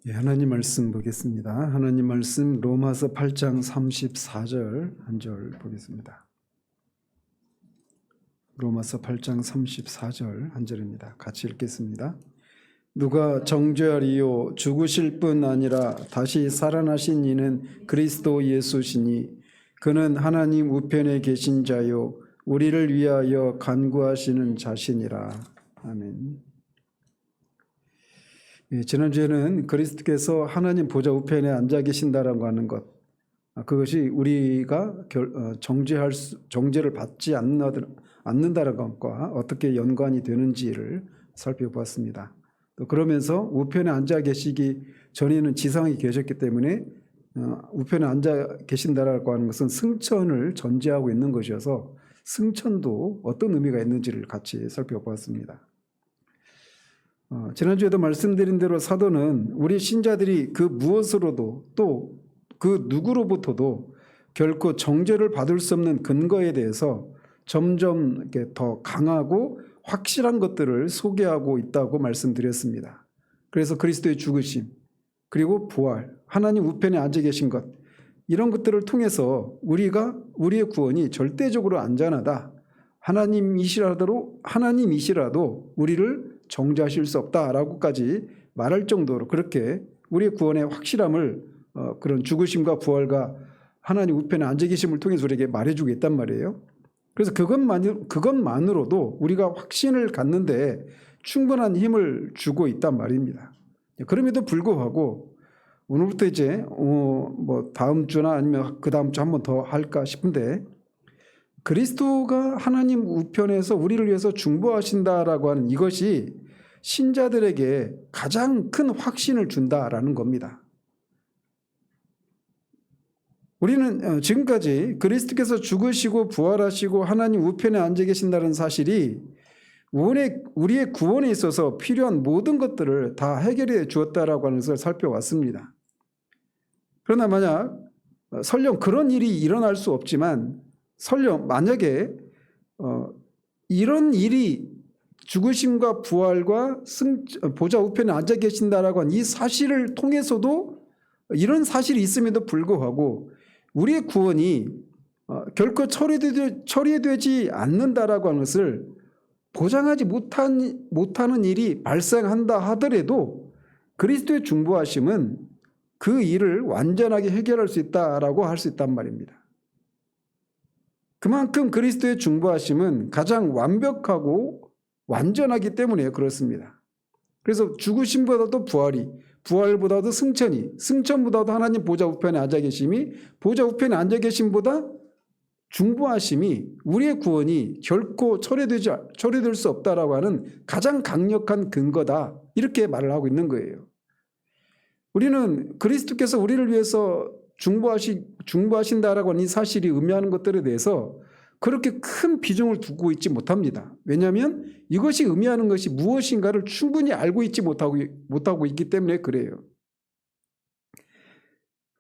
예, 하나님 말씀 보겠습니다. 하나님 말씀 로마서 8장 34절 한 절 보겠습니다. 로마서 8장 34절 한 절입니다. 같이 읽겠습니다. 누가 정죄하리요? 죽으실 뿐 아니라 다시 살아나신 이는 그리스도 예수시니 그는 하나님 우편에 계신 자요 우리를 위하여 간구하시는 자신이라. 아멘. 예, 지난주에는 그리스도께서 하나님 보좌 우편에 앉아 계신다라고 하는 것, 그것이 우리가 정죄를 받지 않는다는 것과 어떻게 연관이 되는지를 살펴보았습니다. 또 그러면서 우편에 앉아 계시기 전에는 지상에 계셨기 때문에 우편에 앉아 계신다라고 하는 것은 승천을 전제하고 있는 것이어서 승천도 어떤 의미가 있는지를 같이 살펴보았습니다. 지난주에도 말씀드린 대로 사도는 우리 신자들이 그 무엇으로도 또 그 누구로부터도 결코 정죄를 받을 수 없는 근거에 대해서 점점 이렇게 더 강하고 확실한 것들을 소개하고 있다고 말씀드렸습니다. 그래서 그리스도의 죽으심, 그리고 부활, 하나님 우편에 앉아 계신 것, 이런 것들을 통해서 우리의 구원이 절대적으로 안전하다. 하나님이시라도 우리를 정죄하실 수 없다라고까지 말할 정도로 그렇게 우리의 구원의 확실함을 그런 죽으심과 부활과 하나님 우편에 앉아 계심을 통해서 우리에게 말해주고 있단 말이에요. 그래서 그것만으로도 우리가 확신을 갖는데 충분한 힘을 주고 있단 말입니다. 그럼에도 불구하고 오늘부터 이제 다음 주나 아니면 그 다음 주 한 번 더 할까 싶은데, 그리스도가 하나님 우편에서 우리를 위해서 중보하신다라고 하는 이것이 신자들에게 가장 큰 확신을 준다라는 겁니다. 우리는 지금까지 그리스도께서 죽으시고 부활하시고 하나님 우편에 앉아 계신다는 사실이 우리의 구원에 있어서 필요한 모든 것들을 다 해결해 주었다라고 하는 것을 살펴왔습니다. 그러나 만약 설령 그런 일이 일어날 수 없지만, 설령 만약에 이런 일이 죽으심과 부활과 보좌 우편에 앉아 계신다라고 하는 이 사실을 통해서도, 이런 사실이 있음에도 불구하고 우리의 구원이 결코 처리되지 않는다라고 하는 것을 보장하지 못하는 일이 발생한다 하더라도 그리스도의 중보하심은 그 일을 완전하게 해결할 수 있다라고 할 수 있단 말입니다. 그만큼 그리스도의 중보하심은 가장 완벽하고 완전하기 때문에 그렇습니다. 그래서 죽으심보다도 부활보다도 승천보다도 하나님 보좌 우편에 앉아 계심이, 보좌 우편에 앉아 계심보다 중보하심이 우리의 구원이 결코 처리될 수 없다라고 하는 가장 강력한 근거다, 이렇게 말을 하고 있는 거예요. 우리는 그리스도께서 우리를 위해서 중보하신다라고 하는 이 사실이 의미하는 것들에 대해서 그렇게 큰 비중을 두고 있지 못합니다. 왜냐하면 이것이 의미하는 것이 무엇인가를 충분히 알고 있지 못하고 있기 때문에 그래요.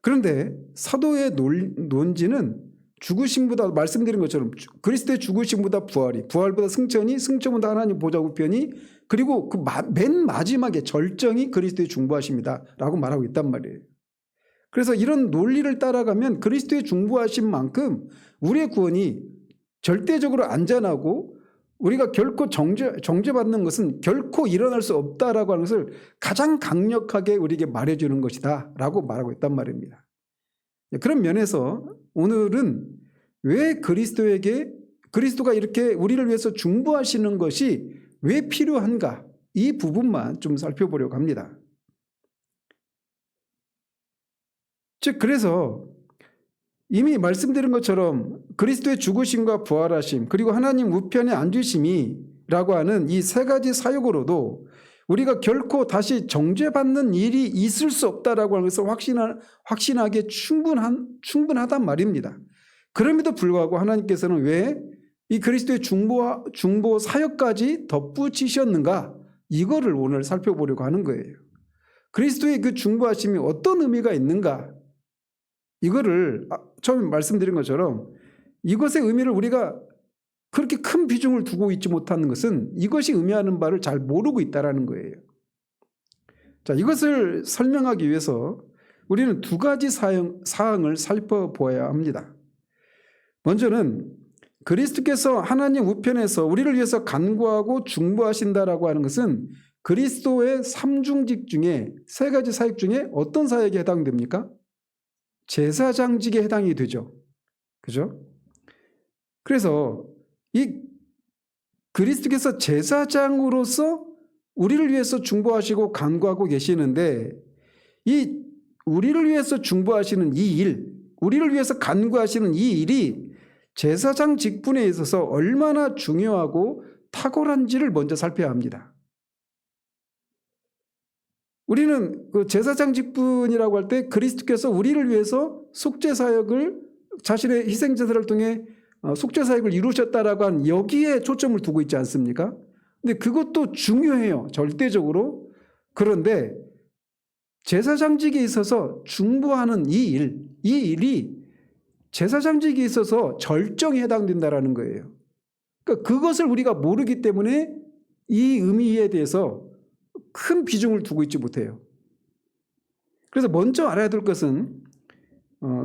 그런데 사도의 논지는 죽으심보다, 말씀드린 것처럼 그리스도의 죽으심보다 부활보다 승천보다 하나님 보좌 우편이, 그리고 그 맨 마지막에 절정이 그리스도의 중보하심이다 라고 말하고 있단 말이에요. 그래서 이런 논리를 따라가면 그리스도의 중보하심만큼 우리의 구원이 절대적으로 안전하고 우리가 결코 정죄받는 것은 결코 일어날 수 없다라고 하는 것을 가장 강력하게 우리에게 말해주는 것이다 라고 말하고 있단 말입니다. 그런 면에서 오늘은 왜 그리스도가 이렇게 우리를 위해서 중보하시는 것이 왜 필요한가, 이 부분만 좀 살펴보려고 합니다. 즉, 그래서 이미 말씀드린 것처럼 그리스도의 죽으심과 부활하심, 그리고 하나님 우편에 앉으심이라고 하는 이 세 가지 사역으로도 우리가 결코 다시 정죄받는 일이 있을 수 없다라고 하는 것을 확신하기에 충분하단 말입니다. 그럼에도 불구하고 하나님께서는 왜 이 그리스도의 중보 사역까지 덧붙이셨는가, 이거를 오늘 살펴보려고 하는 거예요. 그리스도의 그 중보하심이 어떤 의미가 있는가, 이거를 처음에 말씀드린 것처럼 이것의 의미를 우리가 그렇게 큰 비중을 두고 있지 못하는 것은 이것이 의미하는 바를 잘 모르고 있다는 거예요. 자, 이것을 설명하기 위해서 우리는 두 가지 사항을 살펴보아야 합니다. 먼저는 그리스도께서 하나님 우편에서 우리를 위해서 간구하고 중보하신다라고 하는 것은 그리스도의 삼중직 중에 세 가지 사역 중에 어떤 사역에 해당됩니까? 제사장직에 해당이 되죠. 그죠? 그래서 이 그리스도께서 제사장으로서 우리를 위해서 중보하시고 간구하고 계시는데, 이 우리를 위해서 중보하시는 이 일, 우리를 위해서 간구하시는 이 일이 제사장 직분에 있어서 얼마나 중요하고 탁월한지를 먼저 살펴야 합니다. 우리는 그 제사장 직분이라고 할 때 그리스도께서 우리를 위해서 속죄 사역을, 자신의 희생 제사를 통해 속죄 사역을 이루셨다라고 한 여기에 초점을 두고 있지 않습니까? 근데 그것도 중요해요, 절대적으로. 그런데 제사장직에 있어서 중보하는 이 일이 제사장직에 있어서 절정에 해당된다라는 거예요. 그러니까 그것을 우리가 모르기 때문에 이 의미에 대해서 큰 비중을 두고 있지 못해요. 그래서 먼저 알아야 될 것은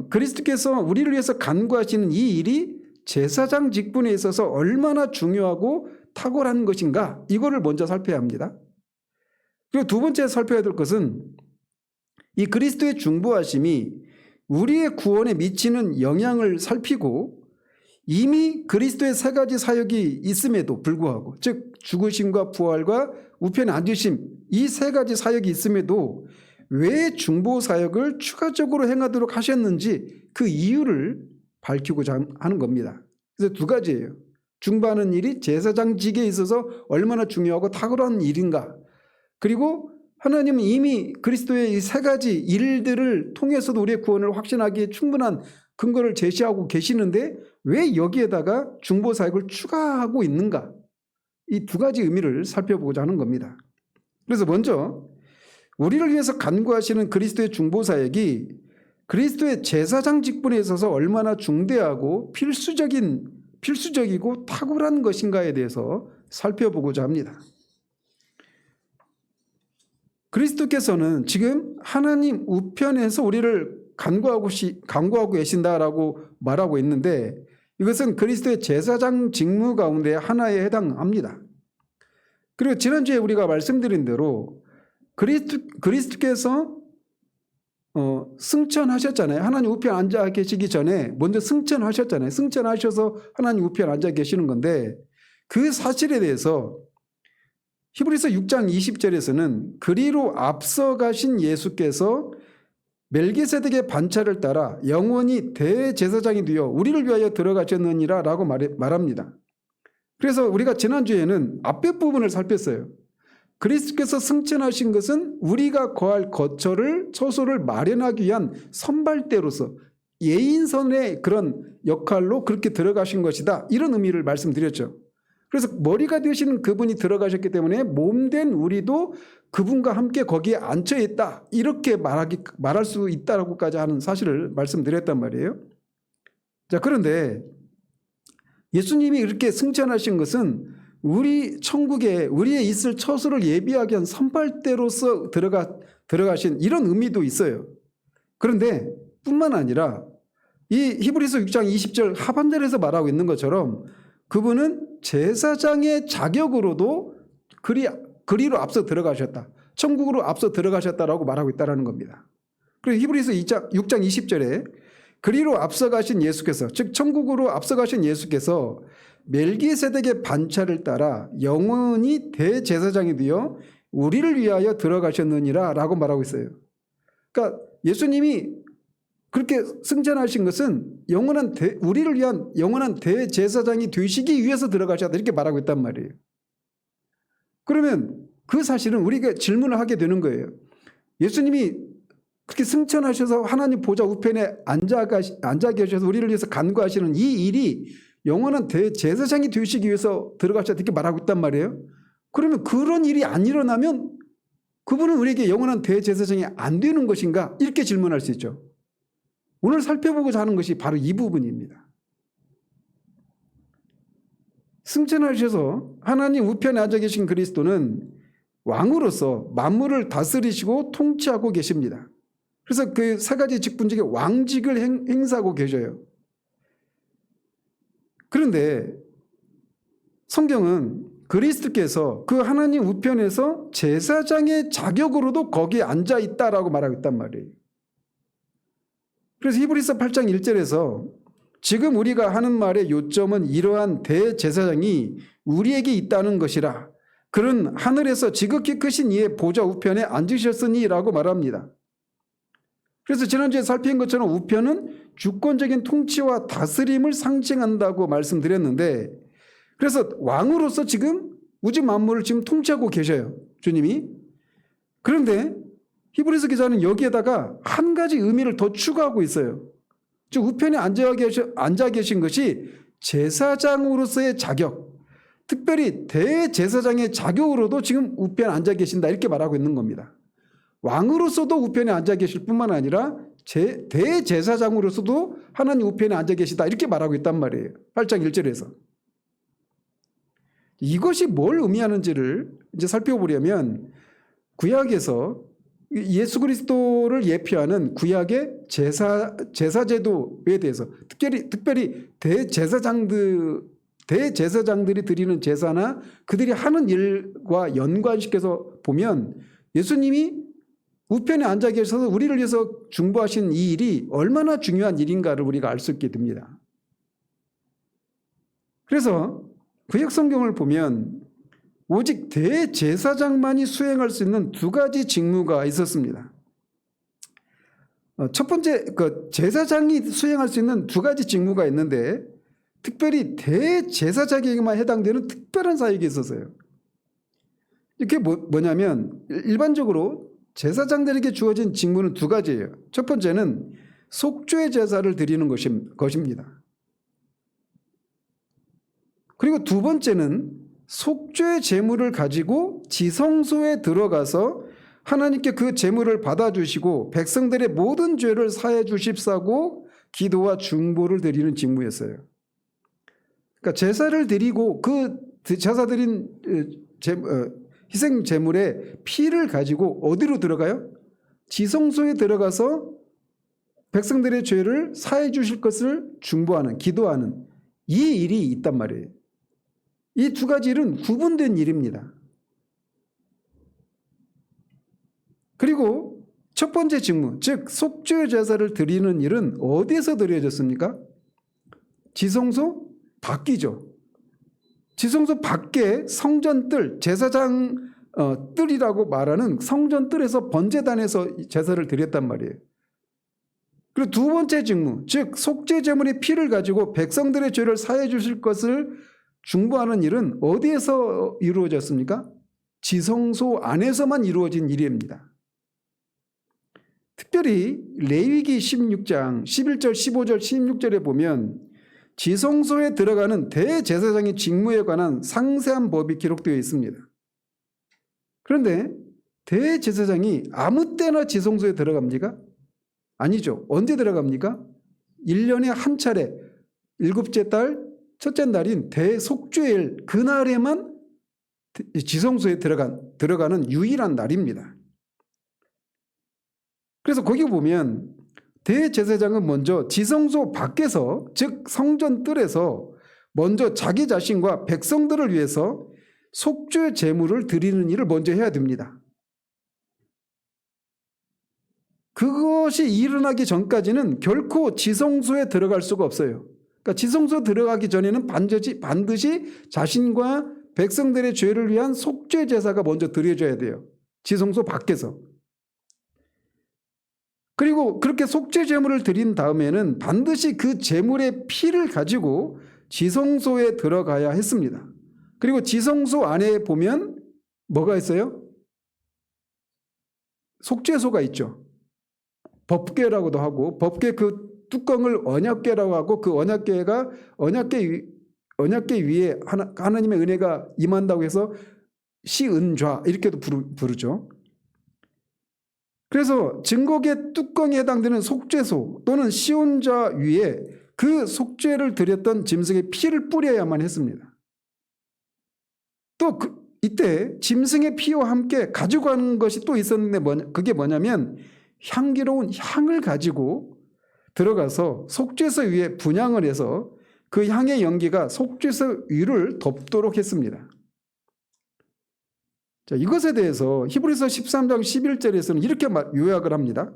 그리스도께서 우리를 위해서 간구하시는 이 일이 제사장 직분에 있어서 얼마나 중요하고 탁월한 것인가, 이거를 먼저 살펴야 합니다. 그리고 두 번째 살펴야 될 것은 이 그리스도의 중보하심이 우리의 구원에 미치는 영향을 살피고, 이미 그리스도의 세 가지 사역이 있음에도 불구하고, 즉 죽으심과 부활과 우편에 앉으심, 이 세 가지 사역이 있음에도 왜 중보 사역을 추가적으로 행하도록 하셨는지 그 이유를 밝히고자 하는 겁니다. 그래서 두 가지예요. 중보하는 일이 제사장직에 있어서 얼마나 중요하고 탁월한 일인가, 그리고 하나님은 이미 그리스도의 이 세 가지 일들을 통해서도 우리의 구원을 확신하기에 충분한 근거를 제시하고 계시는데 왜 여기에다가 중보 사역을 추가하고 있는가, 이 두 가지 의미를 살펴보고자 하는 겁니다. 그래서 먼저 우리를 위해서 간구하시는 그리스도의 중보 사역이 그리스도의 제사장 직분에 있어서 얼마나 중대하고 필수적이고 탁월한 것인가에 대해서 살펴보고자 합니다. 그리스도께서는 지금 하나님 우편에서 우리를 간구하고 계신다라고 말하고 있는데, 이것은 그리스도의 제사장 직무 가운데 하나에 해당합니다. 그리고 지난주에 우리가 말씀드린 대로 그리스도께서 승천하셨잖아요. 하나님 우편 앉아 계시기 전에 먼저 승천하셨잖아요. 승천하셔서 하나님 우편 앉아 계시는 건데, 그 사실에 대해서 히브리서 6장 20절에서는 그리로 앞서 가신 예수께서 멜기세덱의 반차를 따라 영원히 대제사장이 되어 우리를 위하여 들어가셨느니라 라고 말합니다. 그래서 우리가 지난주에는 앞에 부분을 살폈어요. 그리스도께서 승천하신 것은 우리가 거할 처소를 마련하기 위한 선발대로서 예인선의 그런 역할로 그렇게 들어가신 것이다, 이런 의미를 말씀드렸죠. 그래서 머리가 되시는 그분이 들어가셨기 때문에 몸된 우리도 그분과 함께 거기에 앉혀 있다, 이렇게 말할 수 있다라고까지 하는 사실을 말씀드렸단 말이에요. 자, 그런데 예수님이 이렇게 승천하신 것은 우리 천국에 우리의 있을 처소를 예비하기 위한 선발대로서 들어가신 이런 의미도 있어요. 그런데 뿐만 아니라 이 히브리서 6장 20절 하반절에서 말하고 있는 것처럼 그분은 제사장의 자격으로도 그리로 앞서 들어가셨다, 천국으로 앞서 들어가셨다라고 말하고 있다는 겁니다. 그리고 히브리서 6장 20절에 그리로 앞서 가신 예수께서, 즉 천국으로 앞서 가신 예수께서 멜기세덱의 반차를 따라 영원히 대제사장이 되어 우리를 위하여 들어가셨느니라 라고 말하고 있어요. 그러니까 예수님이 그렇게 승천하신 것은 우리를 위한 영원한 대제사장이 되시기 위해서 들어가셨다, 이렇게 말하고 있단 말이에요. 그러면 그 사실은 우리가 질문을 하게 되는 거예요. 예수님이 그렇게 승천하셔서 하나님 보좌 우편에 앉아 계셔서 우리를 위해서 간구하시는 이 일이 영원한 대제사장이 되시기 위해서 들어가셨다, 이렇게 말하고 있단 말이에요. 그러면 그런 일이 안 일어나면 그분은 우리에게 영원한 대제사장이 안 되는 것인가, 이렇게 질문할 수 있죠. 오늘 살펴보고자 하는 것이 바로 이 부분입니다. 승천하셔서 하나님 우편에 앉아 계신 그리스도는 왕으로서 만물을 다스리시고 통치하고 계십니다. 그래서 그 세 가지 직분 중에 왕직을 행사하고 계셔요. 그런데 성경은 그리스도께서 그 하나님 우편에서 제사장의 자격으로도 거기에 앉아 있다라고 말하고 있단 말이에요. 그래서 히브리서 8장 1절에서 지금 우리가 하는 말의 요점은 이러한 대제사장이 우리에게 있다는 것이라. 그는 하늘에서 지극히 크신 이의 보좌 우편에 앉으셨으니 라고 말합니다. 그래서 지난주에 살핀 것처럼 우편은 주권적인 통치와 다스림을 상징한다고 말씀드렸는데, 그래서 왕으로서 지금 우주 만물을 지금 통치하고 계셔요, 주님이. 그런데 히브리서 기자는 여기에다가 한 가지 의미를 더 추가하고 있어요. 즉 우편에 앉아 계신 것이 제사장으로서의 자격, 특별히 대제사장의 자격으로도 지금 우편에 앉아 계신다, 이렇게 말하고 있는 겁니다. 왕으로서도 우편에 앉아 계실 뿐만 아니라 대제사장으로서도 하나님 우편에 앉아 계시다, 이렇게 말하고 있단 말이에요. 8장 1절에서. 이것이 뭘 의미하는지를 이제 살펴보려면 구약에서 예수 그리스도를 예표하는 구약의 제사제도에 대해서 특별히 대제사장들이 드리는 제사나 그들이 하는 일과 연관시켜서 보면 예수님이 우편에 앉아 계셔서 우리를 위해서 중보하신 이 일이 얼마나 중요한 일인가를 우리가 알 수 있게 됩니다. 그래서 구약 성경을 보면 오직 대제사장만이 수행할 수 있는 두 가지 직무가 있었습니다. 첫 번째, 제사장이 수행할 수 있는 두 가지 직무가 있는데 특별히 대제사장에게만 해당되는 특별한 사역이 있었어요. 이게 뭐냐면 일반적으로 제사장들에게 주어진 직무는 두 가지예요. 첫 번째는 속죄 제사를 드리는 것입니다. 그리고 두 번째는 속죄 제물을 가지고 지성소에 들어가서 하나님께 그 제물을 받아주시고 백성들의 모든 죄를 사해 주십사고 기도와 중보를 드리는 직무였어요. 그러니까 제사를 드리고 그 제사 드린 희생 제물의 피를 가지고 어디로 들어가요? 지성소에 들어가서 백성들의 죄를 사해 주실 것을 중보하는, 기도하는 이 일이 있단 말이에요. 이 두 가지 일은 구분된 일입니다. 그리고 첫 번째 직무, 즉 속죄 제사를 드리는 일은 어디에서 드려졌습니까? 지성소 밖이죠. 지성소 밖에 성전뜰, 제사장 뜰이라고 말하는 성전뜰에서 번제단에서 제사를 드렸단 말이에요. 그리고 두 번째 직무, 즉 속죄 제물의 피를 가지고 백성들의 죄를 사해 주실 것을 중보하는 일은 어디에서 이루어졌습니까? 지성소 안에서만 이루어진 일입니다. 특별히 레위기 16장 11절 15절 16절에 보면 지성소에 들어가는 대제사장의 직무에 관한 상세한 법이 기록되어 있습니다. 그런데 대제사장이 아무 때나 지성소에 들어갑니까? 아니죠. 언제 들어갑니까? 1년에 한 차례, 7째 달 첫째 날인 대속죄일 그날에만 지성소에 들어가는 유일한 날입니다. 그래서 거기 보면 대제사장은 먼저 지성소 밖에서, 즉 성전 뜰에서 먼저 자기 자신과 백성들을 위해서 속죄 제물을 드리는 일을 먼저 해야 됩니다. 그것이 일어나기 전까지는 결코 지성소에 들어갈 수가 없어요. 그러니까 지성소 들어가기 전에는 반드시 자신과 백성들의 죄를 위한 속죄 제사가 먼저 드려져야 돼요. 지성소 밖에서. 그리고 그렇게 속죄 제물을 드린 다음에는 반드시 그 제물의 피를 가지고 지성소에 들어가야 했습니다. 그리고 지성소 안에 보면 뭐가 있어요? 속죄소가 있죠. 법궤라고도 하고, 법궤 그 뚜껑을 언약궤라고 하고, 그 언약궤 위에 하나님의 은혜가 임한다고 해서 시은좌 이렇게도 부르죠. 그래서 증거궤 뚜껑에 해당되는 속죄소 또는 시온좌 위에 그 속죄를 드렸던 짐승의 피를 뿌려야만 했습니다. 또 이때 짐승의 피와 함께 가지고 가는 것이 또 있었는데 그게 뭐냐면 향기로운 향을 가지고 들어가서 속죄서 위에 분향을 해서 그 향의 연기가 속죄서 위를 덮도록 했습니다. 자, 이것에 대해서 히브리서 13장 11절에서는 이렇게 요약을 합니다.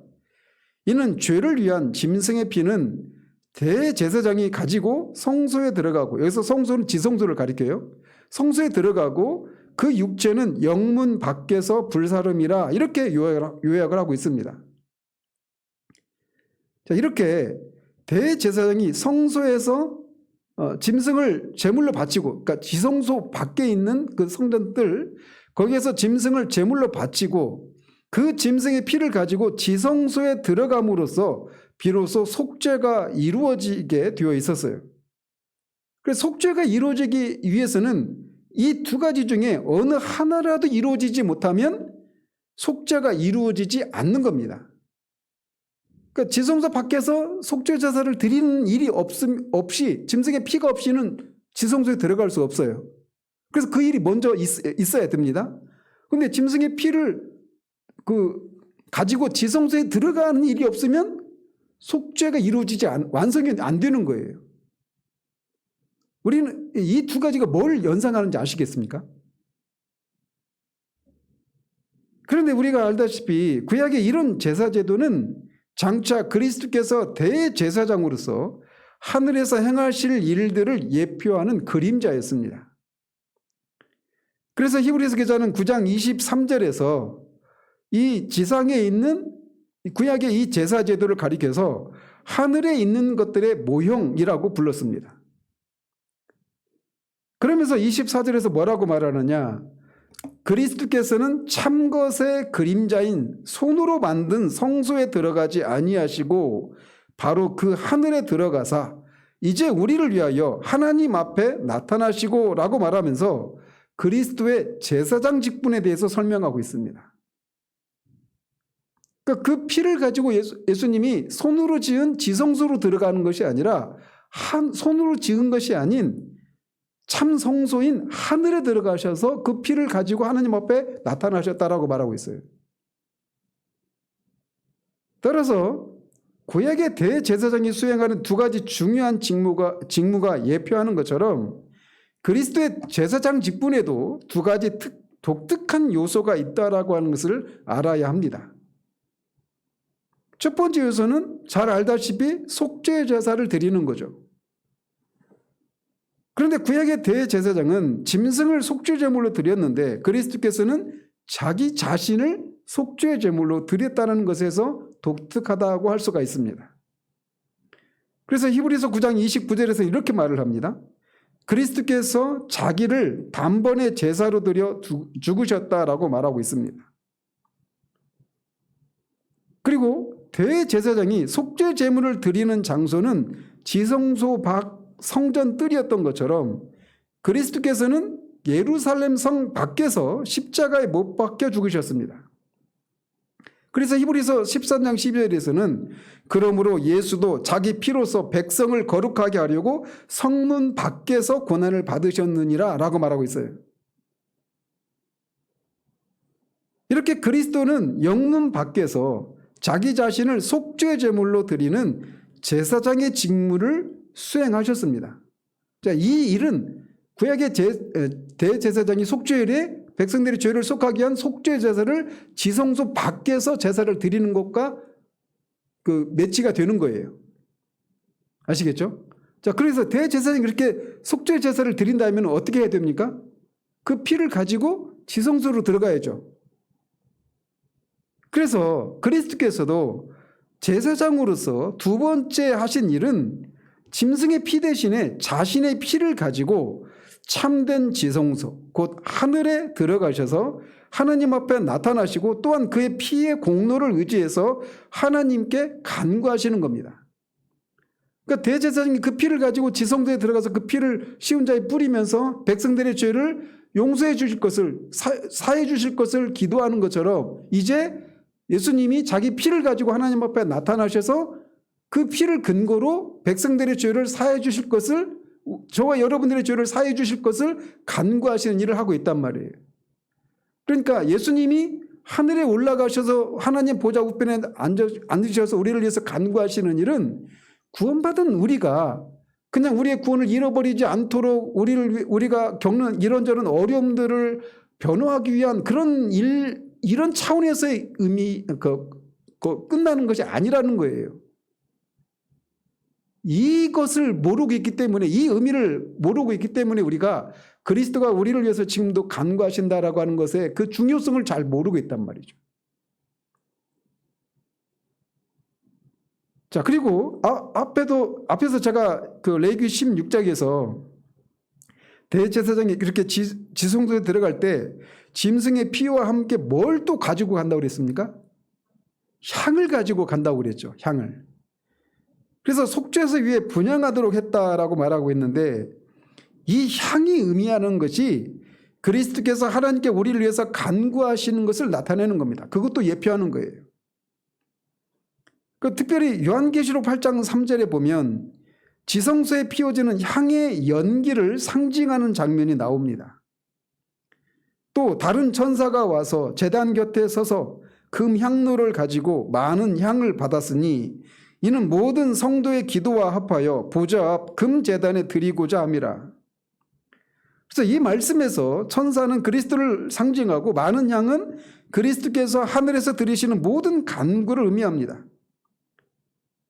이는 죄를 위한 짐승의 피는 대제사장이 가지고 성소에 들어가고, 여기서 성소는 지성소를 가리켜요. 성소에 들어가고 그 육체는 영문 밖에서 불사름이라, 이렇게 요약을 하고 있습니다. 자, 이렇게 대제사장이 성소에서 짐승을 제물로 바치고, 그러니까 지성소 밖에 있는 그 성전들, 거기에서 짐승을 제물로 바치고 그 짐승의 피를 가지고 지성소에 들어감으로써 비로소 속죄가 이루어지게 되어 있었어요. 그래서 속죄가 이루어지기 위해서는 이 두 가지 중에 어느 하나라도 이루어지지 못하면 속죄가 이루어지지 않는 겁니다. 그러니까 지성소 밖에서 속죄 제사를 드리는 일이 없이, 짐승의 피가 없이는 지성소에 들어갈 수 없어요. 그래서 그 일이 먼저 있어야 됩니다. 그런데 짐승의 피를 가지고 지성소에 들어가는 일이 없으면 속죄가 완성이 안 되는 거예요. 우리는 이 두 가지가 뭘 연상하는지 아시겠습니까? 그런데 우리가 알다시피 구약의 이런 제사제도는 장차 그리스도께서 대제사장으로서 하늘에서 행하실 일들을 예표하는 그림자였습니다. 그래서 히브리서 기자는 9장 23절에서 이 지상에 있는 구약의 이 제사제도를 가리켜서 하늘에 있는 것들의 모형이라고 불렀습니다. 그러면서 24절에서 뭐라고 말하느냐? 그리스도께서는 참것의 그림자인 손으로 만든 성소에 들어가지 아니하시고 바로 그 하늘에 들어가사 이제 우리를 위하여 하나님 앞에 나타나시고 라고 말하면서 그리스도의 제사장 직분에 대해서 설명하고 있습니다. 그러니까 그 피를 가지고 예수님이 손으로 지은 지성소로 들어가는 것이 아니라 손으로 지은 것이 아닌 참 성소인 하늘에 들어가셔서 그 피를 가지고 하나님 앞에 나타나셨다라고 말하고 있어요. 따라서 구약의 대제사장이 수행하는 두 가지 중요한 직무가 예표하는 것처럼 그리스도의 제사장 직분에도 두 가지 독특한 요소가 있다라고 하는 것을 알아야 합니다. 첫 번째 요소는 잘 알다시피 속죄 제사를 드리는 거죠. 그런데 구약의 대제사장은 짐승을 속죄 제물로 드렸는데 그리스도께서는 자기 자신을 속죄 제물로 드렸다는 것에서 독특하다고 할 수가 있습니다. 그래서 히브리서 9장 29절에서 이렇게 말을 합니다. 그리스도께서 자기를 단번에 제사로 드려 죽으셨다라고 말하고 있습니다. 그리고 대제사장이 속죄 제물을 드리는 장소는 지성소 밖 성전 뜰이었던 것처럼 그리스도께서는 예루살렘 성 밖에서 십자가에 못 박혀 죽으셨습니다. 그래서 히브리서 13장 12절에서는 그러므로 예수도 자기 피로서 백성을 거룩하게 하려고 성문 밖에서 고난을 받으셨느니라 라고 말하고 있어요. 이렇게 그리스도는 영문 밖에서 자기 자신을 속죄 제물로 드리는 제사장의 직무를 수행하셨습니다. 자, 이 일은 구약의 대제사장이 속죄일에 백성들의 죄를 속하기 위한 속죄 제사를 지성소 밖에서 제사를 드리는 것과 매치가 되는 거예요. 아시겠죠? 자, 그래서 대제사장이 그렇게 속죄 제사를 드린다면 어떻게 해야 됩니까? 그 피를 가지고 지성소로 들어가야죠. 그래서 그리스도께서도 제사장으로서 두 번째 하신 일은 짐승의 피 대신에 자신의 피를 가지고 참된 지성소 곧 하늘에 들어가셔서 하나님 앞에 나타나시고 또한 그의 피의 공로를 의지해서 하나님께 간구하시는 겁니다. 그러니까 대제사장이 그 피를 가지고 지성소에 들어가서 그 피를 시온 자에 뿌리면서 백성들의 죄를 용서해 주실 것을 사해 주실 것을 기도하는 것처럼 이제 예수님이 자기 피를 가지고 하나님 앞에 나타나셔서 그 피를 근거로 백성들의 죄를 사해 주실 것을 저와 여러분들의 죄를 사해 주실 것을 간구하시는 일을 하고 있단 말이에요. 그러니까 예수님이 하늘에 올라가셔서 하나님 보좌 우편에 앉으셔서 우리를 위해서 간구하시는 일은 구원받은 우리가 그냥 우리의 구원을 잃어버리지 않도록 우리가 겪는 이런저런 어려움들을 변호하기 위한 그런 이런 차원에서의 의미, 끝나는 것이 아니라는 거예요. 이것을 모르고 있기 때문에, 이 의미를 모르고 있기 때문에 우리가 그리스도가 우리를 위해서 지금도 간구하신다라고 하는 것의 그 중요성을 잘 모르고 있단 말이죠. 자, 그리고 앞에서 제가 그 레위기 16장에서 대제사장이 이렇게 지성소에 들어갈 때 짐승의 피와 함께 뭘 또 가지고 간다고 그랬습니까? 향을 가지고 간다고 그랬죠. 향을. 그래서 속죄소 위에 분향하도록 했다라고 말하고 있는데, 이 향이 의미하는 것이 그리스도께서 하나님께 우리를 위해서 간구하시는 것을 나타내는 겁니다. 그것도 예표하는 거예요. 특별히 요한계시록 8장 3절에 보면 지성소에 피워지는 향의 연기를 상징하는 장면이 나옵니다. 또 다른 천사가 와서 제단 곁에 서서 금 향로를 가지고 많은 향을 받았으니 이는 모든 성도의 기도와 합하여 보좌 앞 금 제단에 드리고자 함이라. 그래서 이 말씀에서 천사는 그리스도를 상징하고 많은 향은 그리스도께서 하늘에서 드리시는 모든 간구를 의미합니다.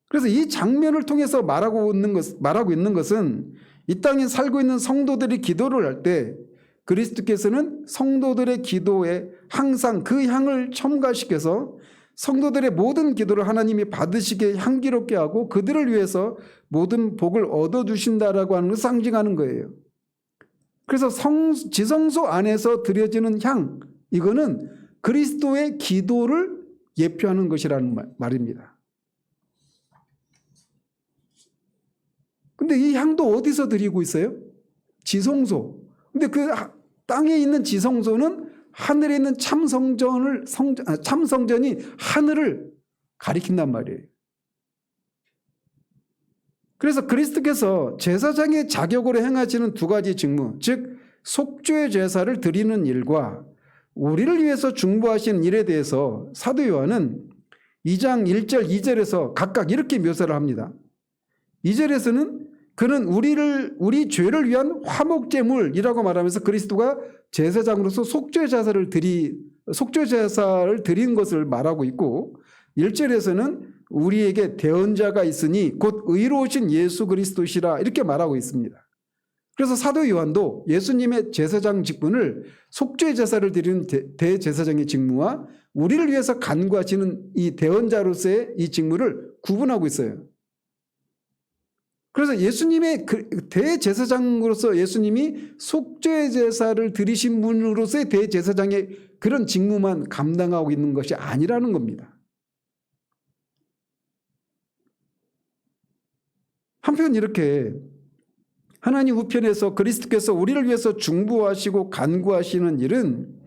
그래서 이 장면을 통해서 말하고 있는 것은 이 땅에 살고 있는 성도들이 기도를 할 때 그리스도께서는 성도들의 기도에 항상 그 향을 첨가시켜서 성도들의 모든 기도를 하나님이 받으시게 향기롭게 하고 그들을 위해서 모든 복을 얻어주신다라고 하는 것을 상징하는 거예요. 그래서 지성소 안에서 드려지는 향, 이거는 그리스도의 기도를 예표하는 것이라는 말입니다. 근데 이 향도 어디서 드리고 있어요? 지성소. 근데 그 땅에 있는 지성소는 하늘에 있는 참성전이 하늘을 가리킨단 말이에요. 그래서 그리스도께서 제사장의 자격으로 행하시는 두 가지 직무, 즉 속죄 제사를 드리는 일과 우리를 위해서 중보하시는 일에 대해서 사도 요한은 2장 1절 2절에서 각각 이렇게 묘사를 합니다. 2절에서는 그는 우리 죄를 위한 화목제물이라고 말하면서 그리스도가 제사장으로서 속죄 제사를 드린 것을 말하고 있고, 1절에서는 우리에게 대언자가 있으니 곧 의로우신 예수 그리스도시라 이렇게 말하고 있습니다. 그래서 사도 요한도 예수님의 제사장 직분을 속죄 제사를 드리는 대제사장의 직무와 우리를 위해서 간구하시는 이 대언자로서의 이 직무를 구분하고 있어요. 그래서 예수님의 대제사장으로서 예수님이 속죄 제사를 드리신 분으로서의 대제사장의 그런 직무만 감당하고 있는 것이 아니라는 겁니다. 한편 이렇게 하나님 우편에서 그리스도께서 우리를 위해서 중보하시고 간구하시는 일은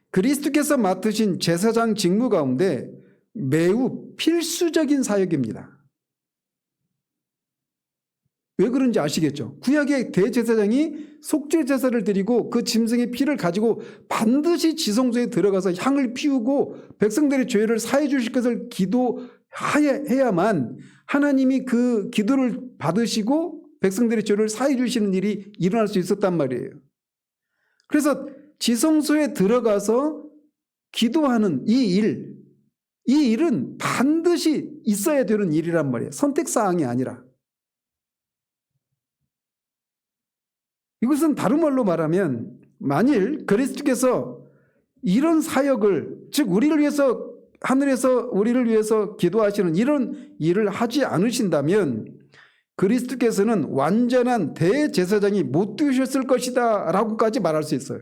그리스도께서 맡으신 제사장 직무 가운데 매우 필수적인 사역입니다. 왜 그런지 아시겠죠? 구약의 대제사장이 속죄 제사를 드리고 그 짐승의 피를 가지고 반드시 지성소에 들어가서 향을 피우고 백성들의 죄를 사해 주실 것을 기도해야만 하나님이 그 기도를 받으시고 백성들의 죄를 사해 주시는 일이 일어날 수 있었단 말이에요. 그래서 지성소에 들어가서 기도하는 이 일은 반드시 있어야 되는 일이란 말이에요. 선택사항이 아니라. 이것은 다른 말로 말하면 만일 그리스도께서 이런 사역을, 즉 우리를 위해서 하늘에서 우리를 위해서 기도하시는 이런 일을 하지 않으신다면 그리스도께서는 완전한 대제사장이 못 되셨을 것이다 라고까지 말할 수 있어요.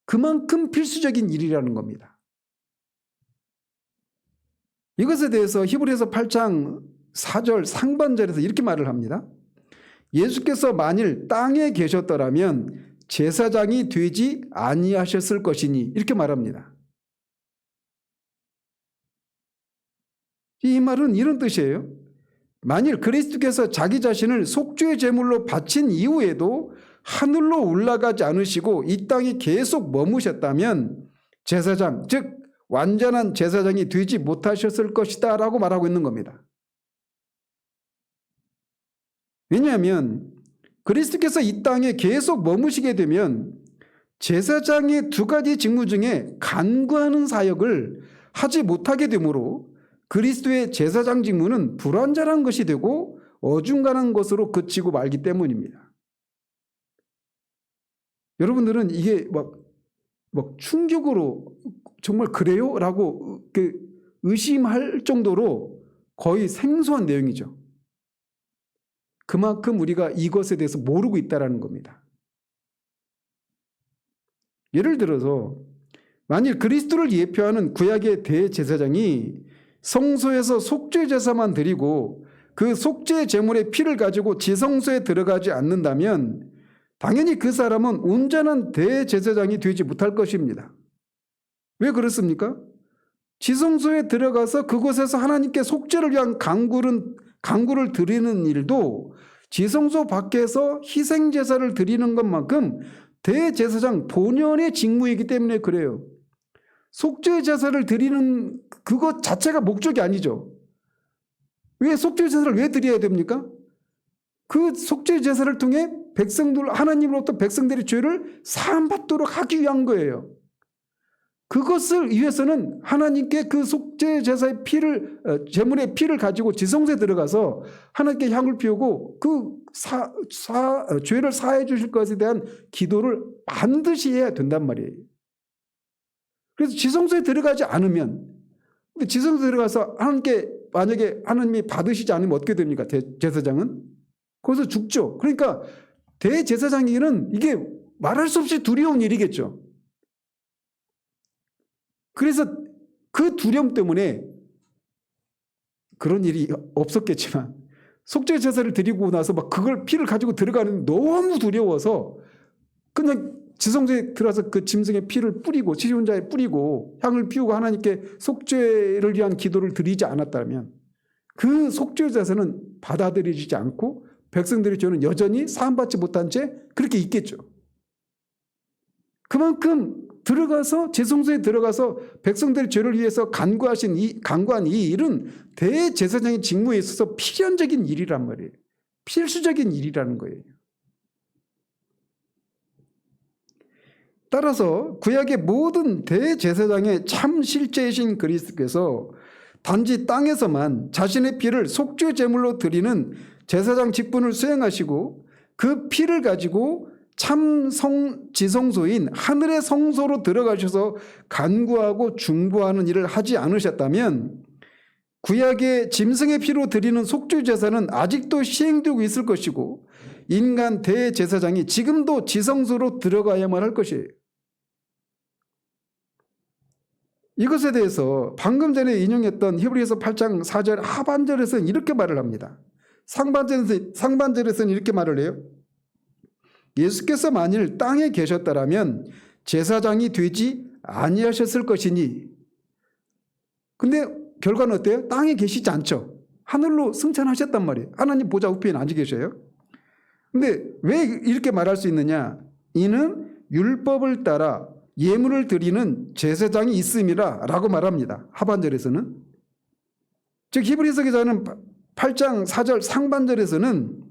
그만큼 필수적인 일이라는 겁니다. 이것에 대해서 히브리서 8장 4절 상반절에서 이렇게 말을 합니다. 예수께서 만일 땅에 계셨더라면 제사장이 되지 아니하셨을 것이니 이렇게 말합니다. 이 말은 이런 뜻이에요. 만일 그리스도께서 자기 자신을 속죄 제물로 바친 이후에도 하늘로 올라가지 않으시고 이 땅에 계속 머무셨다면 제사장, 즉 완전한 제사장이 되지 못하셨을 것이다 라고 말하고 있는 겁니다. 왜냐하면 그리스도께서 이 땅에 계속 머무시게 되면 제사장의 두 가지 직무 중에 간구하는 사역을 하지 못하게 되므로 그리스도의 제사장 직무는 불완전한 것이 되고 어중간한 것으로 그치고 말기 때문입니다. 여러분들은 이게 막 충격으로 정말 그래요? 라고 의심할 정도로 거의 생소한 내용이죠. 그만큼 우리가 이것에 대해서 모르고 있다는 겁니다. 예를 들어서 만일 그리스도를 예표하는 구약의 대제사장이 성소에서 속죄 제사만 드리고 그 속죄 제물의 피를 가지고 지성소에 들어가지 않는다면 당연히 그 사람은 온전한 대제사장이 되지 못할 것입니다. 왜 그렇습니까? 지성소에 들어가서 그곳에서 하나님께 속죄를 위한 간구를 드리는 일도 지성소 밖에서 희생제사를 드리는 것만큼 대제사장 본연의 직무이기 때문에 그래요. 속죄제사를 드리는 그것 자체가 목적이 아니죠. 왜 속죄제사를 왜 드려야 됩니까? 그 속죄제사를 통해 하나님으로부터 백성들의 죄를 사함받도록 하기 위한 거예요. 그것을 위해서는 하나님께 그 속죄제사의 제물의 피를 가지고 지성소에 들어가서 하나님께 향을 피우고 그 죄를 사해 주실 것에 대한 기도를 반드시 해야 된단 말이에요. 그래서 지성소에 들어가지 않으면, 지성소에 들어가서 하나님께 만약에 하나님이 받으시지 않으면 어떻게 됩니까? 제사장은 거기서 죽죠. 그러니까 대제사장에게는 이게 말할 수 없이 두려운 일이겠죠. 그래서 그 두려움 때문에 그런 일이 없었겠지만 속죄 제사를 드리고 나서 막 그걸 피를 가지고 들어가는 너무 두려워서 그냥 지성소에 들어가서 그 짐승의 피를 뿌리고 지존자에 뿌리고 향을 피우고 하나님께 속죄를 위한 기도를 드리지 않았다면 그 속죄 제사는 받아들여지지 않고 백성들의 죄는 여전히 사함받지 못한 채 그렇게 있겠죠. 그만큼 들어가서 지성소에 들어가서 백성들의 죄를 위해서 간구한 이 일은 대제사장의 직무에 있어서 필연적인 일이란 말이에요. 필수적인 일이라는 거예요. 따라서 구약의 모든 대제사장의 참 실제이신 그리스도께서 단지 땅에서만 자신의 피를 속죄 제물로 드리는 제사장 직분을 수행하시고 그 피를 가지고 참 지성소인 하늘의 성소로 들어가셔서 간구하고 중보하는 일을 하지 않으셨다면 구약의 짐승의 피로 드리는 속죄 제사는 아직도 시행되고 있을 것이고 인간 대제사장이 지금도 지성소로 들어가야만 할 것이에요. 이것에 대해서 방금 전에 인용했던 히브리서 8장 4절 하반절에서는 이렇게 말을 합니다. 상반절에서는 이렇게 말을 해요. 예수께서 만일 땅에 계셨더라면 제사장이 되지 아니하셨을 것이니. 근데 결과는 어때요? 땅에 계시지 않죠. 하늘로 승천하셨단 말이에요. 하나님 보좌 우편에 앉아 계셔요. 근데 왜 이렇게 말할 수 있느냐? 이는 율법을 따라 예물을 드리는 제사장이 있음이라 라고 말합니다. 하반절에서는. 즉 히브리서 기자는 8장 4절 상반절에서는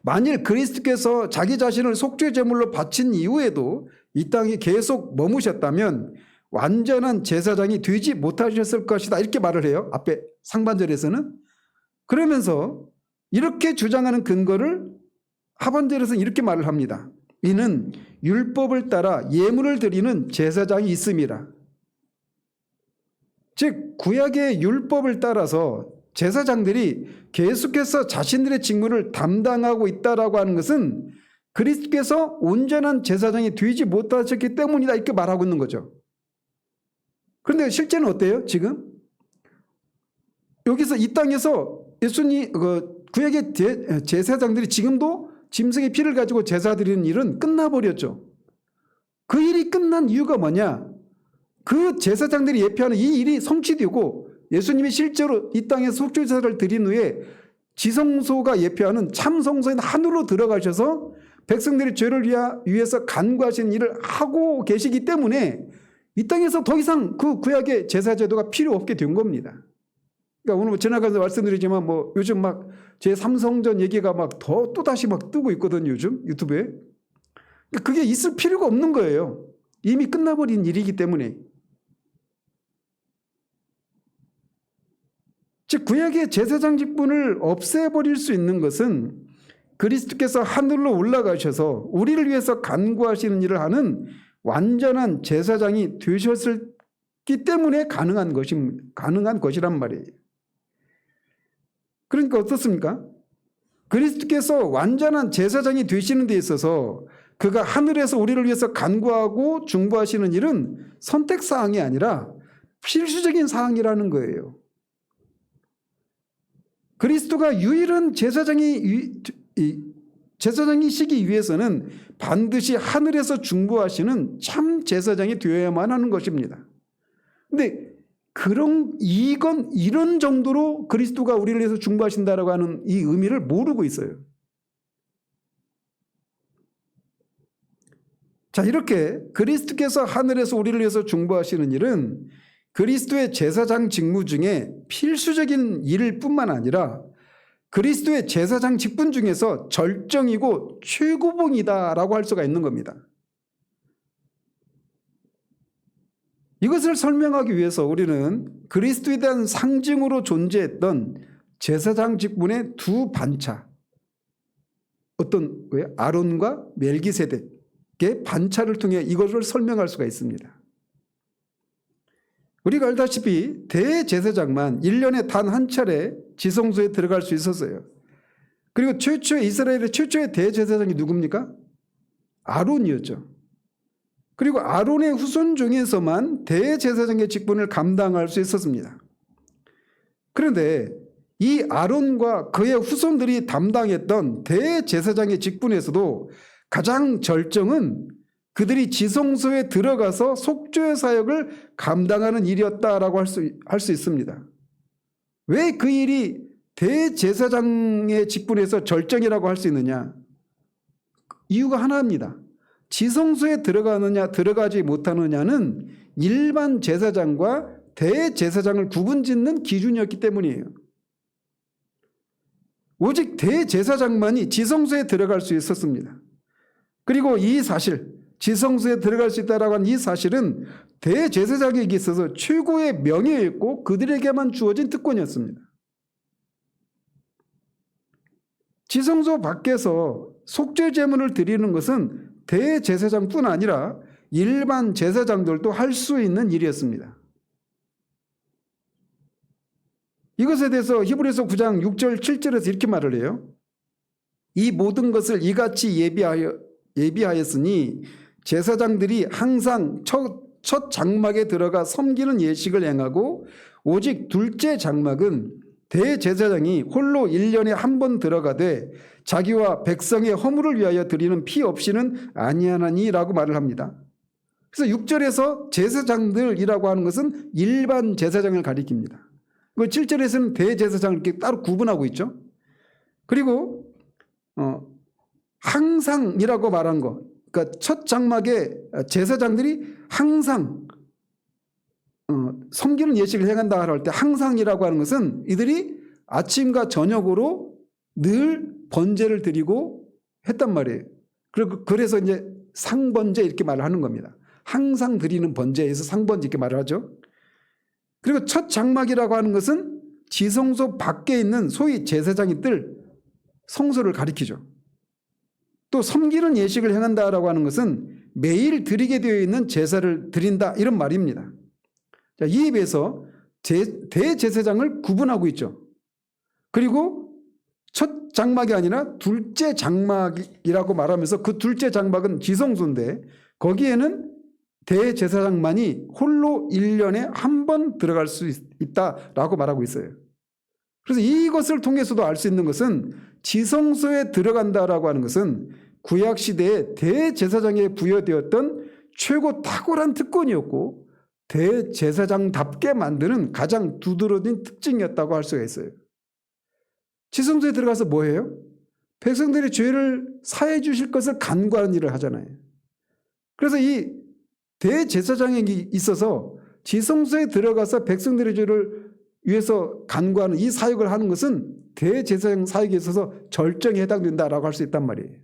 만일 그리스도께서 자기 자신을 속죄 제물로 바친 이후에도 이 땅에 계속 머무셨다면 완전한 제사장이 되지 못하셨을 것이다 이렇게 말을 해요. 앞에 상반절에서는. 그러면서 이렇게 주장하는 근거를 하반절에서는 이렇게 말을 합니다. 이는 율법을 따라 예물을 드리는 제사장이 있음이라. 즉 구약의 율법을 따라서 제사장들이 계속해서 자신들의 직무를 담당하고 있다라고 하는 것은 그리스도께서 온전한 제사장이 되지 못하셨기 때문이다 이렇게 말하고 있는 거죠. 그런데 실제는 어때요? 지금 여기서 이 땅에서 예수님 구약의 제사장들이 지금도 짐승의 피를 가지고 제사 드리는 일은 끝나버렸죠. 그 일이 끝난 이유가 뭐냐? 그 제사장들이 예표하는 이 일이 성취되고 예수님이 실제로 이 땅에 속죄제사를 드린 후에 지성소가 예표하는 참성소인 하늘로 들어가셔서 백성들의 죄를 위해서 간구하시는 일을 하고 계시기 때문에 이 땅에서 더 이상 그 구약의 제사 제도가 필요 없게 된 겁니다. 그러니까 오늘 지나가면서 말씀드리지만 요즘 막 제3성전 얘기가 또다시 뜨고 있거든요. 요즘 유튜브에. 그게 있을 필요가 없는 거예요. 이미 끝나버린 일이기 때문에. 즉 구약의 제사장 직분을 없애버릴 수 있는 것은 그리스도께서 하늘로 올라가셔서 우리를 위해서 간구하시는 일을 하는 완전한 제사장이 되셨기 때문에 가능한 것이란 말이에요. 그러니까 어떻습니까? 그리스도께서 완전한 제사장이 되시는 데 있어서 그가 하늘에서 우리를 위해서 간구하고 중보하시는 일은 선택사항이 아니라 필수적인 사항이라는 거예요. 그리스도가 유일한 제사장이시기 위해서는 반드시 하늘에서 중보하시는 참 제사장이 되어야만 하는 것입니다. 그런데 이런 정도로 그리스도가 우리를 위해서 중보하신다라고 하는 이 의미를 모르고 있어요. 자, 이렇게 그리스도께서 하늘에서 우리를 위해서 중보하시는 일은 그리스도의 제사장 직무 중에 필수적인 일일 뿐만 아니라 그리스도의 제사장 직분 중에서 절정이고 최고봉이다라고 할 수가 있는 겁니다. 이것을 설명하기 위해서 우리는 그리스도에 대한 상징으로 존재했던 제사장 직분의 두 반차, 아론과 멜기세덱의 반차를 통해 이것을 설명할 수가 있습니다. 우리가 알다시피 대제사장만 1년에 단 한 차례 지성소에 들어갈 수 있었어요. 그리고 이스라엘의 최초의 대제사장이 누굽니까? 아론이었죠. 그리고 아론의 후손 중에서만 대제사장의 직분을 감당할 수 있었습니다. 그런데 이 아론과 그의 후손들이 담당했던 대제사장의 직분에서도 가장 절정은 그들이 지성소에 들어가서 속죄 사역을 감당하는 일이었다라고 할 수 있습니다. 왜 그 일이 대제사장의 직분에서 절정이라고 할 수 있느냐? 이유가 하나입니다. 지성소에 들어가느냐 들어가지 못하느냐는 일반 제사장과 대제사장을 구분짓는 기준이었기 때문이에요. 오직 대제사장만이 지성소에 들어갈 수 있었습니다. 그리고 이 사실, 지성소에 들어갈 수 있다라고 하는 이 사실은 대제사장에게 있어서 최고의 명예였고 그들에게만 주어진 특권이었습니다. 지성소 밖에서 속죄 제물을 드리는 것은 대제사장뿐 아니라 일반 제사장들도 할 수 있는 일이었습니다. 이것에 대해서 히브리서 9장 6절 7절에서 이렇게 말을 해요. 이 모든 것을 이같이 예비하였으니 제사장들이 항상 첫 장막에 들어가 섬기는 예식을 행하고 오직 둘째 장막은 대제사장이 홀로 1년에 한 번 들어가되 자기와 백성의 허물을 위하여 드리는 피 없이는 아니하나니라고 말을 합니다. 그래서 6절에서 제사장들이라고 하는 것은 일반 제사장을 가리킵니다. 7절에서는 대제사장을 이렇게 따로 구분하고 있죠. 그리고 항상이라고 말한 거, 그러니까 첫 장막에 제사장들이 항상 섬기는 예식을 행한다 할 때 항상이라고 하는 것은 이들이 아침과 저녁으로 늘 번제를 드리고 했단 말이에요. 그래서 이제 상번제 이렇게 말을 하는 겁니다. 항상 드리는 번제에서 상번제 이렇게 말을 하죠. 그리고 첫 장막이라고 하는 것은 지성소 밖에 있는 소위 제사장이 뜰 성소를 가리키죠. 또 섬기는 예식을 행한다라고 하는 것은 매일 드리게 되어 있는 제사를 드린다 이런 말입니다. 자, 이에 비해서 대제사장을 구분하고 있죠. 그리고 첫 장막이 아니라 둘째 장막이라고 말하면서 그 둘째 장막은 지성소인데 거기에는 대제사장만이 홀로 1년에 한 번 들어갈 수 있다라고 말하고 있어요. 그래서 이것을 통해서도 알 수 있는 것은 지성소에 들어간다라고 하는 것은 구약시대에 대제사장에 부여되었던 최고 탁월한 특권이었고 대제사장답게 만드는 가장 두드러진 특징이었다고 할 수가 있어요. 지성소에 들어가서 뭐 해요? 백성들의 죄를 사해 주실 것을 간구하는 일을 하잖아요. 그래서 이 대제사장에게 있어서 지성소에 들어가서 백성들의 죄를 위해서 간구하는 이 사역을 하는 것은 대제사장 사역에 있어서 절정에 해당된다라고 할 수 있단 말이에요.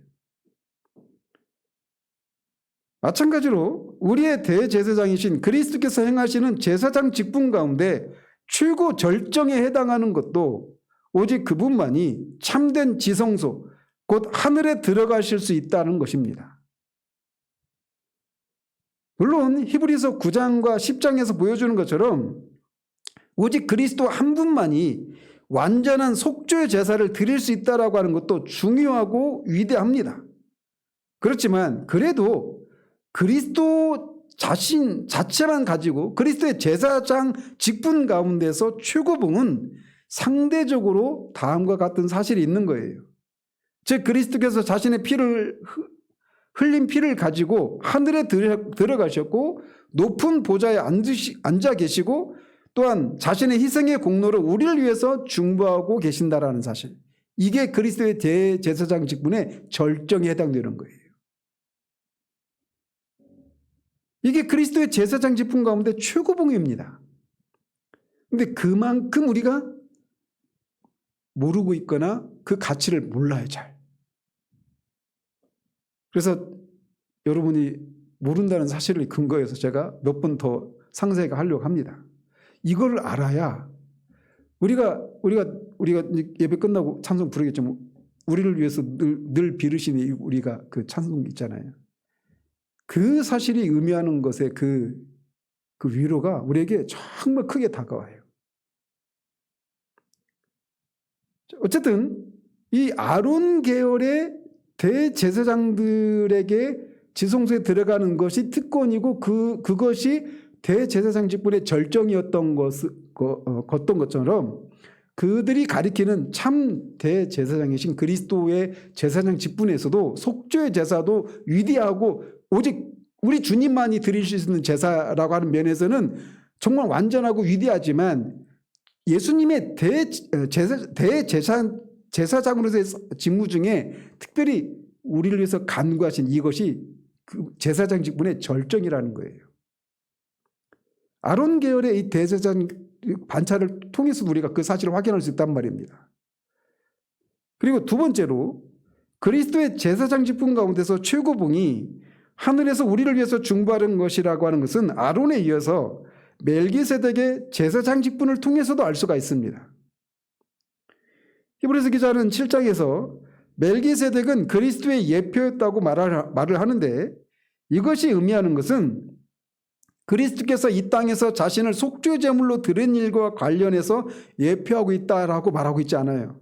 마찬가지로 우리의 대제사장이신 그리스도께서 행하시는 제사장 직분 가운데 최고 절정에 해당하는 것도 오직 그분만이 참된 지성소, 곧 하늘에 들어가실 수 있다는 것입니다. 물론 히브리서 9장과 10장에서 보여주는 것처럼 오직 그리스도 한 분만이 완전한 속죄의 제사를 드릴 수 있다라고 하는 것도 중요하고 위대합니다. 그렇지만 그래도 그리스도 자신 자체만 가지고 그리스도의 제사장 직분 가운데서 최고봉은 상대적으로 다음과 같은 사실이 있는 거예요. 즉 그리스도께서 자신의 흘린 피를 가지고 하늘에 들어가셨고 높은 보좌에 앉아 계시고 또한 자신의 희생의 공로를 우리를 위해서 중보하고 계신다라는 사실, 이게 그리스도의 대제사장 직분의 절정에 해당되는 거예요. 이게 그리스도의 제사장 직분 가운데 최고봉입니다. 그런데 그만큼 우리가 모르고 있거나 그 가치를 몰라요, 잘. 그래서 여러분이 모른다는 사실을 근거해서 제가 몇 번 더 상세하게 하려고 합니다. 이걸 알아야 우리가 예배 끝나고 찬송 부르겠지만 우리를 위해서 늘 비르시니 우리가 그 찬송 있잖아요. 그 사실이 의미하는 것의 그 위로가 우리에게 정말 크게 다가와요. 어쨌든 이 아론 계열의 대제사장들에게 지성소에 들어가는 것이 특권이고 그것이 대제사장 직분의 절정이었던 것처럼 그들이 가리키는 참 대제사장이신 그리스도의 제사장 직분에서도 속죄의 제사도 위대하고 오직 우리 주님만이 드릴 수 있는 제사라고 하는 면에서는 정말 완전하고 위대하지만 예수님의 제사장으로서의 직무 중에 특별히 우리를 위해서 간구하신 이것이 그 제사장 직분의 절정이라는 거예요. 아론 계열의 이 대제사장 반차를 통해서 우리가 그 사실을 확인할 수 있단 말입니다. 그리고 두 번째로 그리스도의 제사장 직분 가운데서 최고봉이 하늘에서 우리를 위해서 중보하는 것이라고 하는 것은 아론에 이어서 멜기세덱의 제사장 직분을 통해서도 알 수가 있습니다. 히브리서 기자는 7장에서 멜기세덱은 그리스도의 예표였다고 말을 하는데 이것이 의미하는 것은 그리스도께서 이 땅에서 자신을 속죄 제물로 드린 일과 관련해서 예표하고 있다라고 말하고 있지 않아요.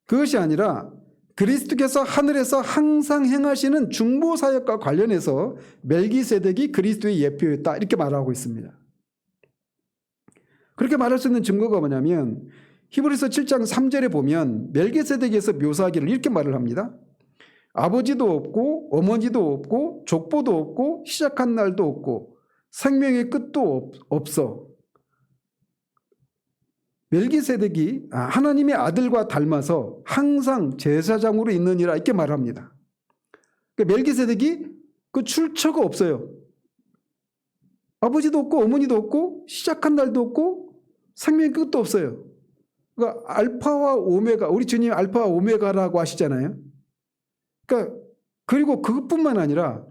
그것이 아니라 그리스도께서 하늘에서 항상 행하시는 중보 사역과 관련해서 멜기세덱이 그리스도의 예표였다 이렇게 말하고 있습니다. 그렇게 말할 수 있는 증거가 뭐냐면 히브리서 7장 3절에 보면 멜기세덱에서 묘사하기를 이렇게 말을 합니다. 아버지도 없고 어머니도 없고 족보도 없고 시작한 날도 없고 생명의 끝도 없어. 멜기세덱이 하나님의 아들과 닮아서 항상 제사장으로 있느니라 이렇게 말합니다. 그러니까 멜기세덱이 그 출처가 없어요. 아버지도 없고 어머니도 없고 시작한 날도 없고 생명의 끝도 없어요. 그러니까 알파와 오메가, 우리 주님 알파와 오메가라고 하시잖아요. 그러니까 그리고 그것뿐만 아니라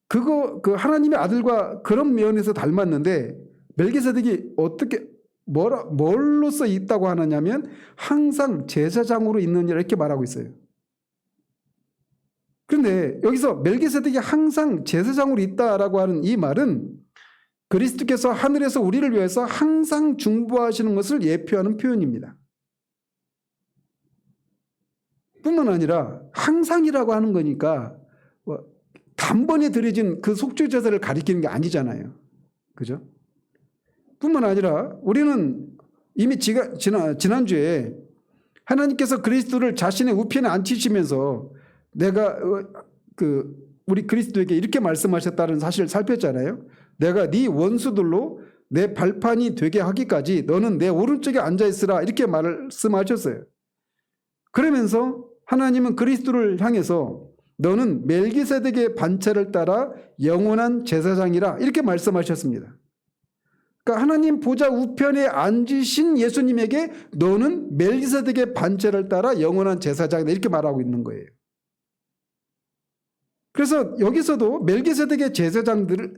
그 하나님의 아들과 그런 면에서 닮았는데 멜기세덱이 어떻게 뭘로써 있다고 하느냐면 항상 제사장으로 있느니라 이렇게 말하고 있어요. 그런데 여기서 멜기세덱이 항상 제사장으로 있다라고 하는 이 말은 그리스도께서 하늘에서 우리를 위해서 항상 중보하시는 것을 예표하는 표현입니다. 뿐만 아니라 항상이라고 하는 거니까 단번에 드려진 그 속죄 제사를 가리키는 게 아니잖아요. 그죠? 뿐만 아니라 우리는 이미 지난주에 하나님께서 그리스도를 자신의 우편에 앉히시면서 내가 우리 그리스도에게 이렇게 말씀하셨다는 사실을 살폈잖아요. 내가 네 원수들로 내 발판이 되게 하기까지 너는 내 오른쪽에 앉아있으라 이렇게 말씀하셨어요. 그러면서 하나님은 그리스도를 향해서 너는 멜기세덱의 반차를 따라 영원한 제사장이라 이렇게 말씀하셨습니다. 그러니까 하나님 보좌 우편에 앉으신 예수님에게 너는 멜기세덱의 반차를 따라 영원한 제사장이다 이렇게 말하고 있는 거예요. 그래서 여기서도 멜기세덱의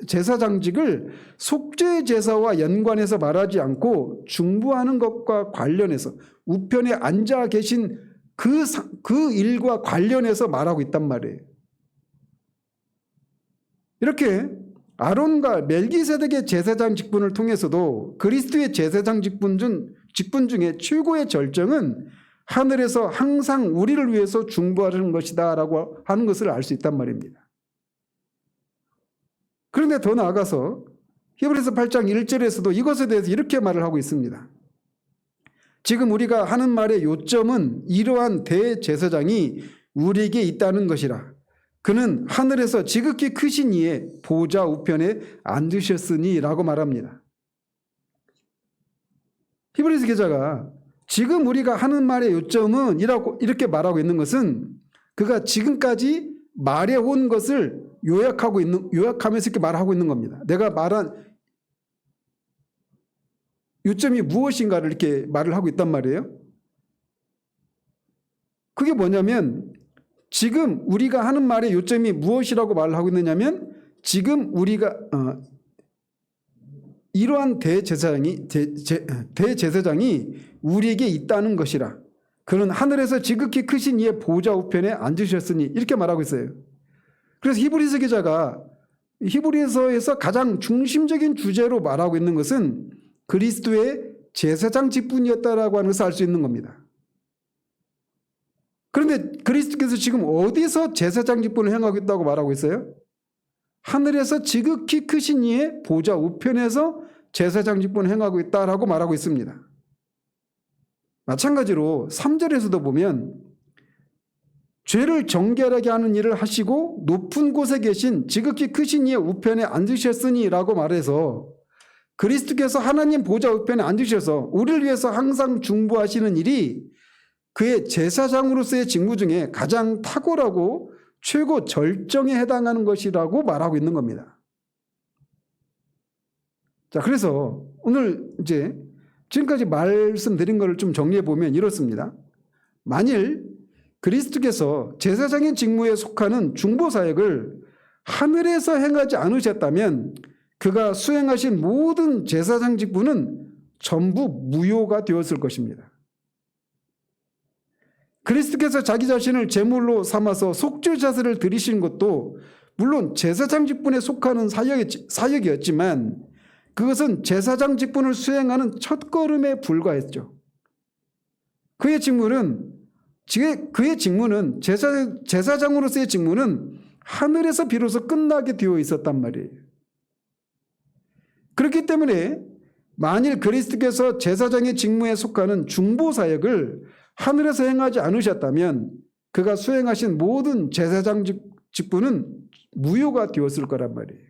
제사장직을 속죄 제사와 연관해서 말하지 않고 중보하는 것과 관련해서 우편에 앉아 계신 그 일과 관련해서 말하고 있단 말이에요. 이렇게 아론과 멜기세덱의 제사장 직분을 통해서도 그리스도의 제사장 직분 중에 최고의 절정은 하늘에서 항상 우리를 위해서 중보하는 것이다 라고 하는 것을 알 수 있단 말입니다. 그런데 더 나아가서 히브리서 8장 1절에서도 이것에 대해서 이렇게 말을 하고 있습니다. 지금 우리가 하는 말의 요점은 이러한 대제사장이 우리에게 있다는 것이라. 그는 하늘에서 지극히 크신 이의 보좌 우편에 앉으셨으니 라고 말합니다. 히브리서 기자가 지금 우리가 하는 말의 요점은 이렇게 말하고 있는 것은 그가 지금까지 말해온 것을 요약하면서 이렇게 말하고 있는 겁니다. 내가 말한 요점이 무엇인가를 이렇게 말을 하고 있단 말이에요. 그게 뭐냐면 지금 우리가 하는 말의 요점이 무엇이라고 말을 하고 있느냐면 지금 우리가 이러한 대제사장이 우리에게 있다는 것이라. 그는 하늘에서 지극히 크신 이의 보좌 우편에 앉으셨으니 이렇게 말하고 있어요. 그래서 히브리서 기자가 히브리서에서 가장 중심적인 주제로 말하고 있는 것은 그리스도의 제사장 직분이었다라고 하는 것을 알 수 있는 겁니다. 그런데 그리스도께서 지금 어디서 제사장 직분을 행하고 있다고 말하고 있어요? 하늘에서 지극히 크신 이의 보좌 우편에서 제사장 직분을 행하고 있다라고 말하고 있습니다. 마찬가지로 3절에서도 보면 죄를 정결하게 하는 일을 하시고 높은 곳에 계신 지극히 크신 이의 우편에 앉으셨으니 라고 말해서 그리스도께서 하나님 보좌 우편에 앉으셔서 우리를 위해서 항상 중보하시는 일이 그의 제사장으로서의 직무 중에 가장 탁월하고 최고 절정에 해당하는 것이라고 말하고 있는 겁니다. 자, 그래서 오늘 이제 지금까지 말씀드린 것을 좀 정리해 보면 이렇습니다. 만일 그리스도께서 제사장의 직무에 속하는 중보 사역을 하늘에서 행하지 않으셨다면 그가 수행하신 모든 제사장 직분은 전부 무효가 되었을 것입니다. 그리스도께서 자기 자신을 제물로 삼아서 속죄 제사를 드리신 것도 물론 제사장 직분에 속하는 사역이었지만 그것은 제사장 직분을 수행하는 첫걸음에 불과했죠. 그의 직무는 제사장으로서의 직무는 하늘에서 비로소 끝나게 되어 있었단 말이에요. 그렇기 때문에 만일 그리스도께서 제사장의 직무에 속하는 중보 사역을 하늘에서 행하지 않으셨다면 그가 수행하신 모든 제사장 직분은 무효가 되었을 거란 말이에요.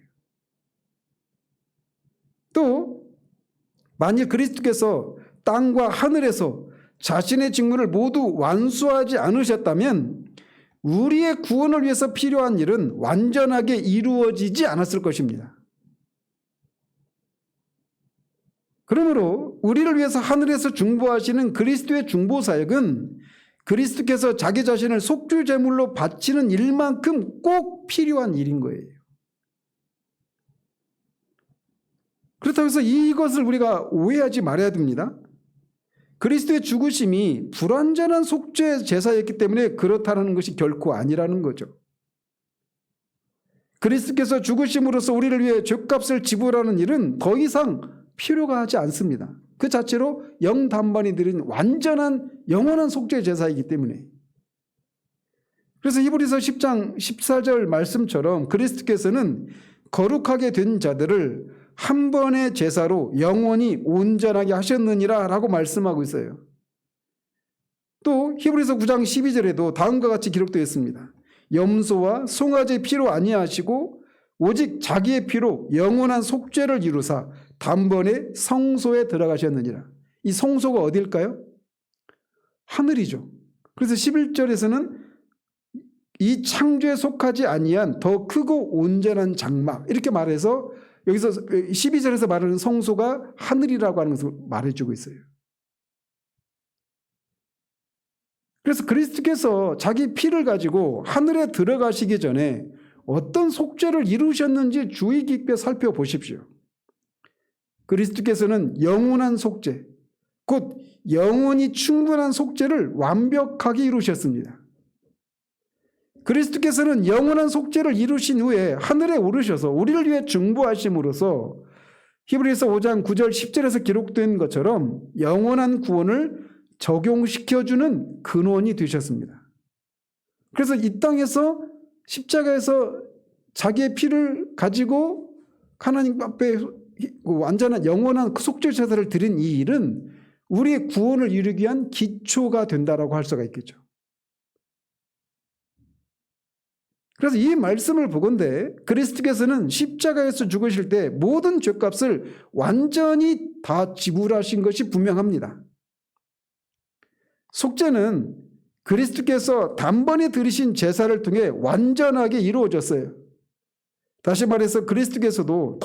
또 만일 그리스도께서 땅과 하늘에서 자신의 직무를 모두 완수하지 않으셨다면 우리의 구원을 위해서 필요한 일은 완전하게 이루어지지 않았을 것입니다. 그러므로 우리를 위해서 하늘에서 중보하시는 그리스도의 중보 사역은 그리스도께서 자기 자신을 속죄 제물로 바치는 일만큼 꼭 필요한 일인 거예요. 그렇다고 해서 이것을 우리가 오해하지 말아야 됩니다. 그리스도의 죽으심이 불완전한 속죄 제사였기 때문에 그렇다는 것이 결코 아니라는 거죠. 그리스도께서 죽으심으로써 우리를 위해 죄값을 지불하는 일은 더 이상 필요가 하지 않습니다. 그 자체로 영단반이 드린 완전한 영원한 속죄 제사이기 때문에. 그래서 히브리서 10장 14절 말씀처럼 그리스도께서는 거룩하게 된 자들을 한 번의 제사로 영원히 온전하게 하셨느니라 라고 말씀하고 있어요. 또 히브리서 9장 12절에도 다음과 같이 기록되어 있습니다. 염소와 송아지 피로 아니하시고 오직 자기의 피로 영원한 속죄를 이루사 단번에 성소에 들어가셨느니라. 이 성소가 어디일까요? 하늘이죠. 그래서 11절에서는 이 창조에 속하지 아니한 더 크고 온전한 장막 이렇게 말해서 여기서 12절에서 말하는 성소가 하늘이라고 하는 것을 말해주고 있어요. 그래서 그리스도께서 자기 피를 가지고 하늘에 들어가시기 전에 어떤 속죄를 이루셨는지 주의 깊게 살펴보십시오. 그리스도께서는 영원한 속죄, 곧 영원히 충분한 속죄를 완벽하게 이루셨습니다. 그리스도께서는 영원한 속죄를 이루신 후에 하늘에 오르셔서 우리를 위해 중보하심으로써 히브리서 5장 9절 10절에서 기록된 것처럼 영원한 구원을 적용시켜주는 근원이 되셨습니다. 그래서 이 땅에서 십자가에서 자기의 피를 가지고 하나님 앞에 완전한 영원한 속죄 제사를 드린 이 일은 우리의 구원을 이루기 위한 기초가 된다라고 할 수가 있겠죠. 그래서 이 말씀을 보건대 그리스도께서는 십자가에서 죽으실 때 모든 죄값을 완전히 다 지불하신 것이 분명합니다. 속죄는 그리스도께서 단번에 드리신 제사를 통해 완전하게 이루어졌어요. 다시 말해서 그리스도께서도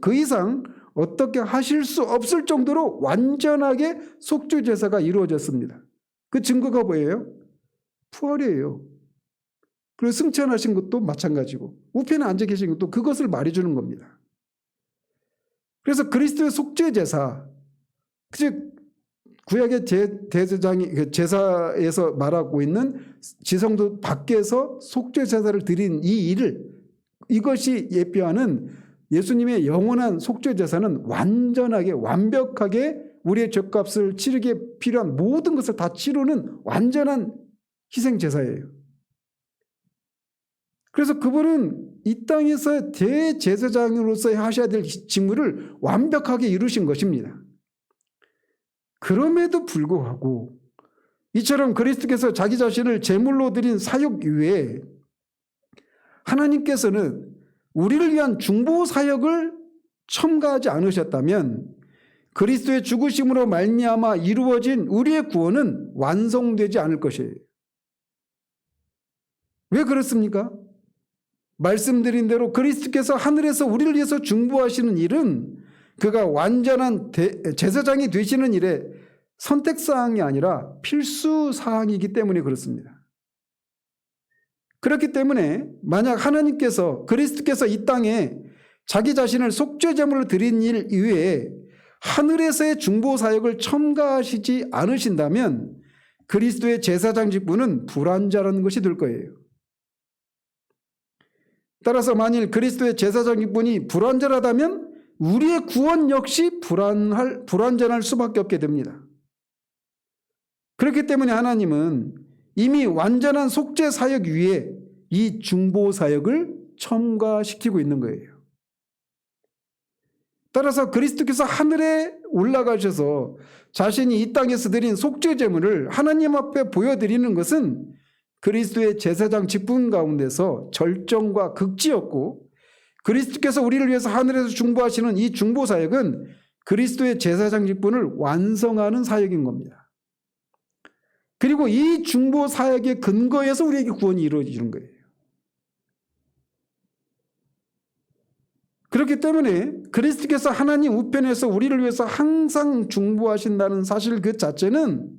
그 이상 어떻게 하실 수 없을 정도로 완전하게 속죄 제사가 이루어졌습니다. 그 증거가 뭐예요? 부활이에요. 그리고 승천하신 것도 마찬가지고 우편에 앉아 계신 것도 그것을 말해주는 겁니다. 그래서 그리스도의 속죄 제사, 즉 구약의 대제사장이 제사에서 말하고 있는 지성소 밖에서 속죄 제사를 드린 이 일을 이것이 예표하는 예수님의 영원한 속죄 제사는 완전하게 완벽하게 우리의 죄값을 치르기에 필요한 모든 것을 다 치르는 완전한 희생 제사예요. 그래서 그분은 이 땅에서 대제사장으로서 하셔야 될 직무를 완벽하게 이루신 것입니다. 그럼에도 불구하고 이처럼 그리스도께서 자기 자신을 제물로 드린 사역 이외에 하나님께서는 우리를 위한 중보 사역을 첨가하지 않으셨다면 그리스도의 죽으심으로 말미암아 이루어진 우리의 구원은 완성되지 않을 것이에요. 왜 그렇습니까? 말씀드린 대로 그리스도께서 하늘에서 우리를 위해서 중보하시는 일은 그가 완전한 제사장이 되시는 일에 선택사항이 아니라 필수사항이기 때문에 그렇습니다. 그렇기 때문에 만약 하나님께서 그리스도께서 이 땅에 자기 자신을 속죄제물로 드린 일 이외에 하늘에서의 중보사역을 첨가하시지 않으신다면 그리스도의 제사장 직분은 불완전한 것이 될 거예요. 따라서 만일 그리스도의 제사장 직분이 불완전하다면 우리의 구원 역시 불완전할 수밖에 없게 됩니다. 그렇기 때문에 하나님은 이미 완전한 속죄 사역 위에 이 중보 사역을 첨가시키고 있는 거예요. 따라서 그리스도께서 하늘에 올라가셔서 자신이 이 땅에서 드린 속죄 제물을 하나님 앞에 보여드리는 것은 그리스도의 제사장 직분 가운데서 절정과 극지였고 그리스도께서 우리를 위해서 하늘에서 중보하시는 이 중보 사역은 그리스도의 제사장 직분을 완성하는 사역인 겁니다. 그리고 이 중보 사역의 근거에서 우리에게 구원이 이루어지는 거예요. 그렇기 때문에 그리스도께서 하나님 우편에서 우리를 위해서 항상 중보하신다는 사실 그 자체는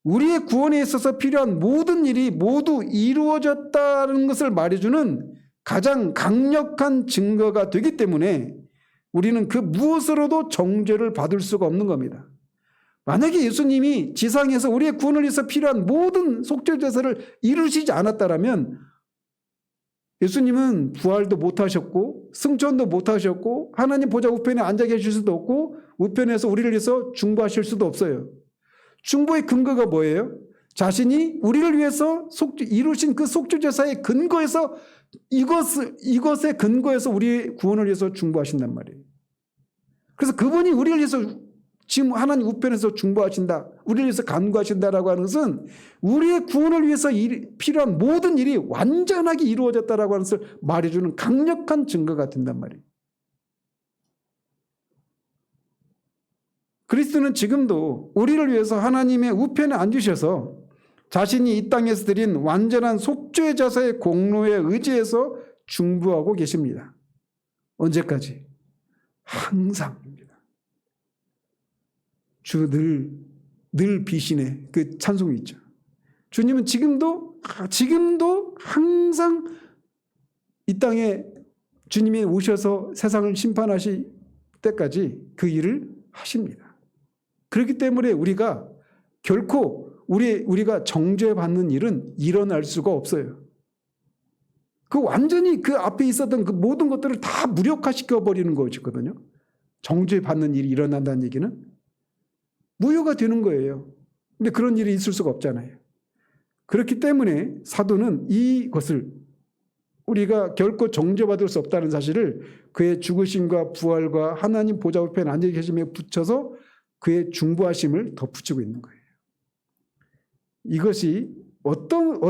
우리의 구원에 있어서 필요한 모든 일이 모두 이루어졌다는 것을 말해주는 가장 강력한 증거가 되기 때문에 우리는 그 무엇으로도 정죄를 받을 수가 없는 겁니다. 만약에 예수님이 지상에서 우리의 구원을 위해서 필요한 모든 속죄 제사를 이루시지 않았다면 예수님은 부활도 못하셨고 승천도 못하셨고 하나님 보좌 우편에 앉아 계실 수도 없고 우편에서 우리를 위해서 중보하실 수도 없어요. 중보의 근거가 뭐예요? 자신이 우리를 위해서 이루신 그 속죄 제사의 근거에서 이것의 근거에서 우리의 구원을 위해서 중보하신단 말이에요. 그래서 그분이 우리를 위해서 지금 하나님 우편에서 중보하신다, 우리를 위해서 간구하신다라고 하는 것은 우리의 구원을 위해서 필요한 모든 일이 완전하게 이루어졌다라고 하는 것을 말해주는 강력한 증거가 된단 말이에요. 그리스도는 지금도 우리를 위해서 하나님의 우편에 앉으셔서 자신이 이 땅에서 드린 완전한 속죄 제사의 공로에 의지해서 중부하고 계십니다. 언제까지? 항상입니다. 주 늘 비시네. 그 찬송이 있죠. 주님은 지금도 항상 이 땅에 주님이 오셔서 세상을 심판하실 때까지 그 일을 하십니다. 그렇기 때문에 우리가 결코 우리가 정죄받는 일은 일어날 수가 없어요. 그 완전히 그 앞에 있었던 그 모든 것들을 다 무력화시켜 버리는 것이거든요. 정죄받는 일이 일어난다는 얘기는 무효가 되는 거예요. 근데 그런 일이 있을 수가 없잖아요. 그렇기 때문에 사도는 이것을 우리가 결코 정죄받을 수 없다는 사실을 그의 죽으심과 부활과 하나님 보좌 우편에 앉아 계심에 붙여서 그의 중보하심을 덧붙이고 있는 거예요. 이것이 어떤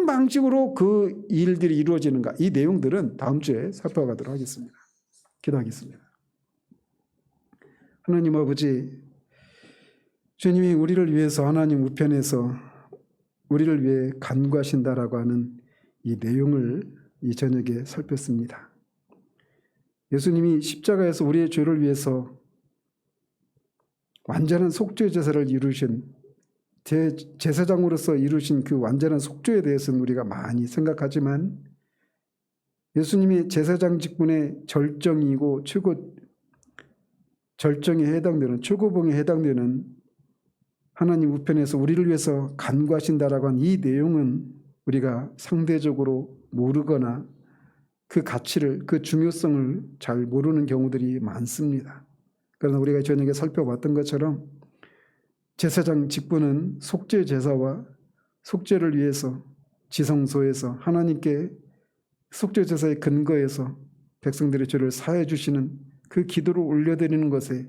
방식으로 그 일들이 이루어지는가, 이 내용들은 다음 주에 살펴가도록 하겠습니다. 기도하겠습니다. 하나님 아버지, 주님이 우리를 위해서 하나님 우편에서 우리를 위해 간구하신다라고 하는 이 내용을 이 저녁에 살폈습니다. 예수님이 십자가에서 우리의 죄를 위해서 완전한 속죄 제사를 이루신 제사장으로서 이루신 그 완전한 속죄에 대해서는 우리가 많이 생각하지만 예수님이 제사장 직분의 절정이고 절정에 해당되는 최고봉에 해당되는 하나님 우편에서 우리를 위해서 간구하신다라고 한 이 내용은 우리가 상대적으로 모르거나 그 가치를, 그 중요성을 잘 모르는 경우들이 많습니다. 그러나 우리가 저녁에 살펴봤던 것처럼 제사장 직분은 속죄 제사와 속죄를 위해서 지성소에서 하나님께 속죄 제사의 근거에서 백성들의 죄를 사해 주시는 그 기도를 올려드리는 것에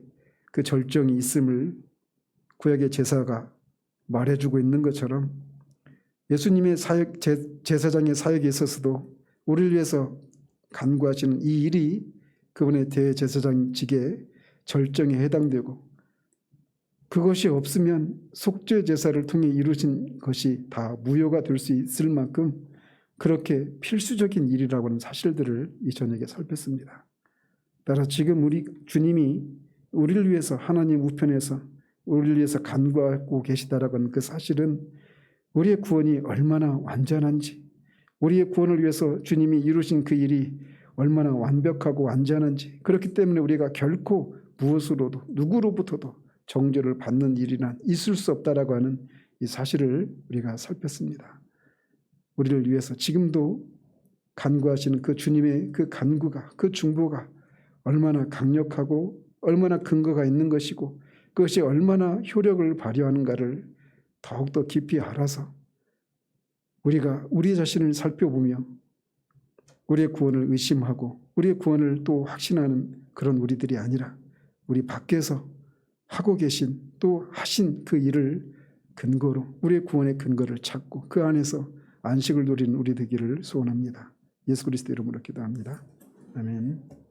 그 절정이 있음을 구약의 제사가 말해주고 있는 것처럼 예수님의 사역, 제사장의 사역에 있어서도 우리를 위해서 간구하시는 이 일이 그분의 대제사장직의 절정에 해당되고 그것이 없으면 속죄 제사를 통해 이루신 것이 다 무효가 될 수 있을 만큼 그렇게 필수적인 일이라고 하는 사실들을 이 저녁에 살폈습니다. 따라 지금 우리 주님이 우리를 위해서 하나님 우편에서 우리를 위해서 간구하고 계시다라고 하는 그 사실은 우리의 구원이 얼마나 완전한지, 우리의 구원을 위해서 주님이 이루신 그 일이 얼마나 완벽하고 완전한지, 그렇기 때문에 우리가 결코 무엇으로도 누구로부터도 정죄를 받는 일이란 있을 수 없다라고 하는 이 사실을 우리가 살폈습니다. 우리를 위해서 지금도 간구하시는 그 주님의 그 간구가, 그 중보가 얼마나 강력하고 얼마나 근거가 있는 것이고 그것이 얼마나 효력을 발휘하는가를 더욱더 깊이 알아서 우리가 우리 자신을 살펴보며 우리의 구원을 의심하고 우리의 구원을 또 확신하는 그런 우리들이 아니라 우리 밖에서 하고 계신 또 하신 그 일을 근거로 우리의 구원의 근거를 찾고 그 안에서 안식을 누리는 우리 되기를 소원합니다. 예수 그리스도 이름으로 기도합니다. 아멘.